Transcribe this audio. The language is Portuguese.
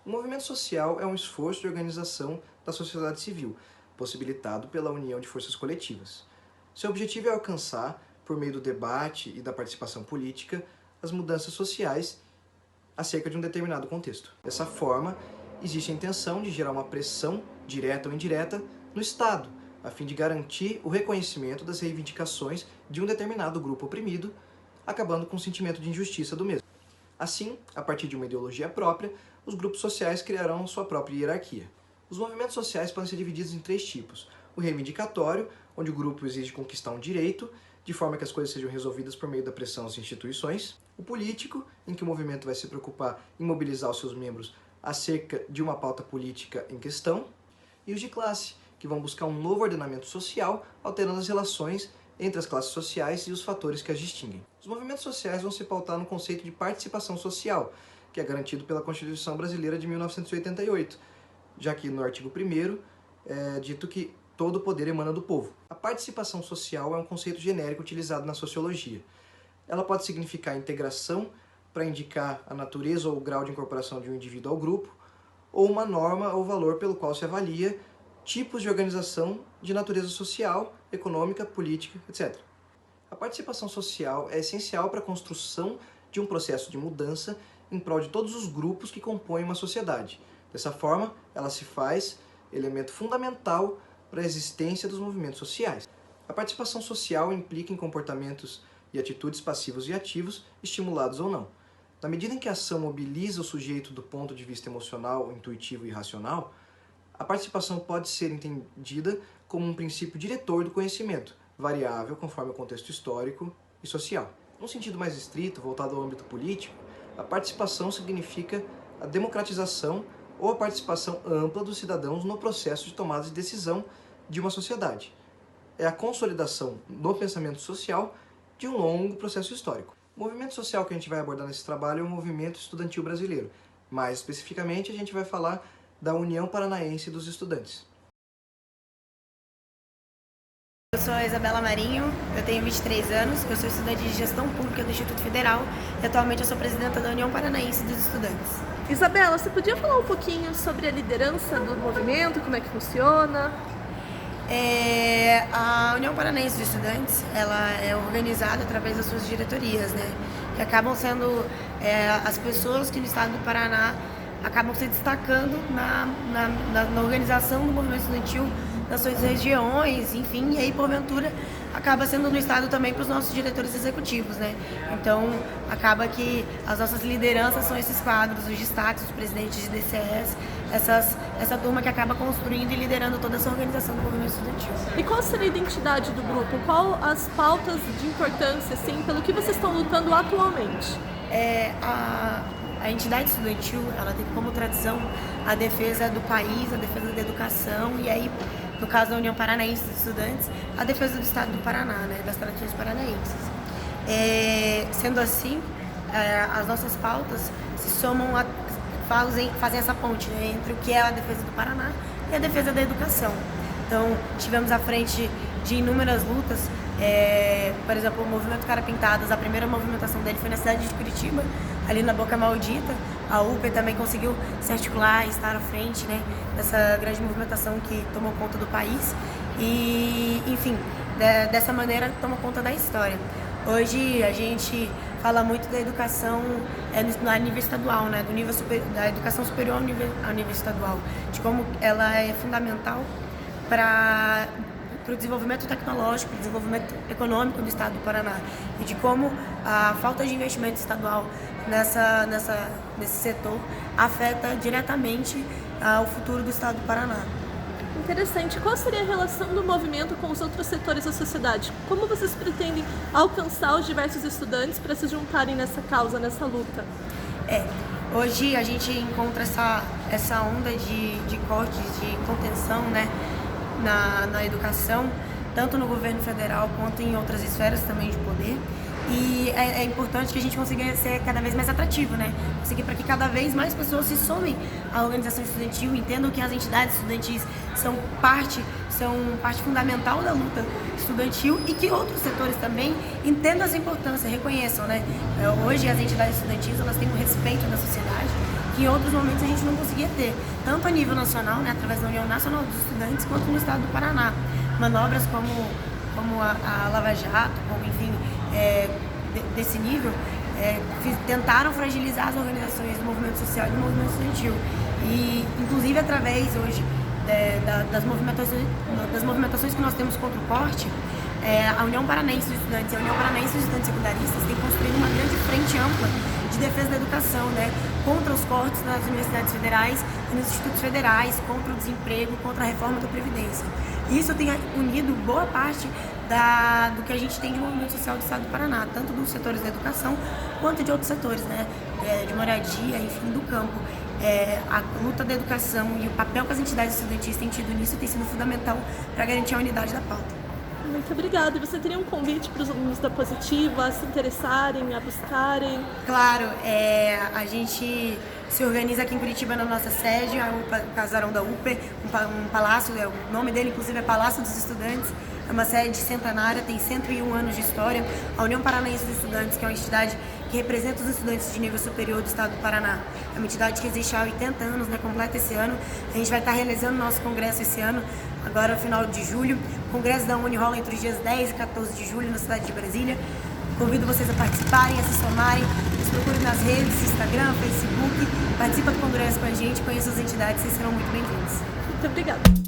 O movimento social é um esforço de organização da sociedade civil, possibilitado pela união de forças coletivas. Seu objetivo é alcançar, por meio do debate e da participação política, as mudanças sociais acerca de um determinado contexto. Dessa forma, existe a intenção de gerar uma pressão, direta ou indireta, no Estado, a fim de garantir o reconhecimento das reivindicações de um determinado grupo oprimido, acabando com o sentimento de injustiça do mesmo. Assim, a partir de uma ideologia própria, os grupos sociais criarão sua própria hierarquia. Os movimentos sociais podem ser divididos em 3 tipos. O reivindicatório, onde o grupo exige conquistar um direito, de forma que as coisas sejam resolvidas por meio da pressão às instituições. O político, em que o movimento vai se preocupar em mobilizar os seus membros acerca de uma pauta política em questão. E os de classe, que vão buscar um novo ordenamento social, alterando as relações entre as classes sociais e os fatores que as distinguem. Os movimentos sociais vão se pautar no conceito de participação social, que é garantido pela Constituição Brasileira de 1988, já que no artigo 1º é dito que todo o poder emana do povo. A participação social é um conceito genérico utilizado na sociologia. Ela pode significar integração, para indicar a natureza ou o grau de incorporação de um indivíduo ao grupo, ou uma norma ou valor pelo qual se avalia tipos de organização de natureza social, econômica, política, etc. A participação social é essencial para a construção de um processo de mudança em prol de todos os grupos que compõem uma sociedade. Dessa forma, ela se faz elemento fundamental para a existência dos movimentos sociais. A participação social implica em comportamentos e atitudes passivos e ativos, estimulados ou não. Na medida em que a ação mobiliza o sujeito do ponto de vista emocional, intuitivo e racional, a participação pode ser entendida como um princípio diretor do conhecimento, variável conforme o contexto histórico e social. Num sentido mais estrito, voltado ao âmbito político, a participação significa a democratização ou a participação ampla dos cidadãos no processo de tomada de decisão de uma sociedade. É a consolidação no pensamento social de um longo processo histórico. O movimento social que a gente vai abordar nesse trabalho é o movimento estudantil brasileiro. Mais especificamente, a gente vai falar da União Paranaense dos Estudantes. Eu sou a Isabela Marinho, eu tenho 23 anos, eu sou estudante de Gestão Pública do Instituto Federal e atualmente eu sou presidenta da União Paranaense dos Estudantes. Isabela, você podia falar um pouquinho sobre a liderança do movimento, como é que funciona? A União Paranaense dos Estudantes, ela é organizada através das suas diretorias, né? Que acabam sendo as pessoas que no estado do Paraná acabam se destacando na organização do movimento estudantil nas suas regiões, enfim, e aí porventura acaba sendo no estado também para os nossos diretores executivos, né? Então acaba que as nossas lideranças são esses quadros, os destaques, os presidentes de DCS, essa turma que acaba construindo e liderando toda essa organização do movimento estudantil. E qual seria a identidade do grupo? Qual as pautas de importância, assim, pelo que vocês estão lutando atualmente? A entidade estudantil, ela tem como tradição a defesa do país, a defesa da educação e aí, no caso da União Paranaense dos Estudantes, a defesa do estado do Paraná, né, das tradições paranaenses. Sendo assim, as nossas pautas se somam, fazem essa ponte, né, entre o que é a defesa do Paraná e a defesa da educação. Então, tivemos à frente de inúmeras lutas, por exemplo, o Movimento Cara Pintadas, a primeira movimentação dele foi na cidade de Curitiba, ali na Boca Maldita. A UPE também conseguiu se articular e estar à frente, né, dessa grande movimentação que tomou conta do país e, enfim, dessa maneira tomou conta da história. Hoje a gente fala muito da educação a nível estadual, né, da educação superior ao nível estadual, de como ela é fundamental para o desenvolvimento tecnológico, para o desenvolvimento econômico do estado do Paraná e de como a falta de investimento estadual nesse setor afeta diretamente o futuro do estado do Paraná. Interessante. Qual seria a relação do movimento com os outros setores da sociedade? Como vocês pretendem alcançar os diversos estudantes para se juntarem nessa causa, nessa luta? Hoje a gente encontra essa onda de cortes, de contenção, né, na educação, tanto no governo federal quanto em outras esferas também de poder. E é importante que a gente consiga ser cada vez mais atrativo, né? Conseguir para que cada vez mais pessoas se somem à organização estudantil, entendam que as entidades estudantis são parte fundamental da luta estudantil e que outros setores também entendam essa importância, reconheçam, né? Hoje as entidades estudantis, elas têm um respeito da sociedade, que em outros momentos a gente não conseguia ter, tanto a nível nacional, né, através da União Nacional dos Estudantes, quanto no estado do Paraná. Manobras como a Lava Jato, como, enfim, desse nível, tentaram fragilizar as organizações do movimento social e do movimento estudantil. E, inclusive, através hoje das movimentações que nós temos contra o corte, a União Paranaense dos Estudantes e a União Paranaense dos Estudantes Secundaristas têm construído uma grande frente ampla de defesa da educação, né, contra os cortes nas universidades federais e nos institutos federais, contra o desemprego, contra a reforma da Previdência. Isso tem unido boa parte do que a gente tem de movimento social do estado do Paraná, tanto dos setores da educação quanto de outros setores, né, de moradia, enfim, do campo. A luta da educação e o papel que as entidades estudantis têm tido nisso tem sido fundamental para garantir a unidade da pauta. Muito obrigada. E você teria um convite para os alunos da Positiva a se interessarem, a buscarem? Claro, a gente se organiza aqui em Curitiba na nossa sede, o Casarão da UPE, um palácio, o nome dele inclusive é Palácio dos Estudantes, é uma sede centenária, tem 101 anos de história. A União Paranaense dos Estudantes, que é uma entidade que representa os estudantes de nível superior do estado do Paraná. É uma entidade que existe há 80 anos, né, completa esse ano. A gente vai estar realizando nosso congresso esse ano, agora no final de julho. O congresso da Uni rola entre os dias 10 e 14 de julho na cidade de Brasília. Convido vocês a participarem, a se somarem. Nos procurem nas redes, Instagram, Facebook. Participa do congresso com a gente, conheça as entidades, vocês serão muito bem-vindos. Muito obrigada.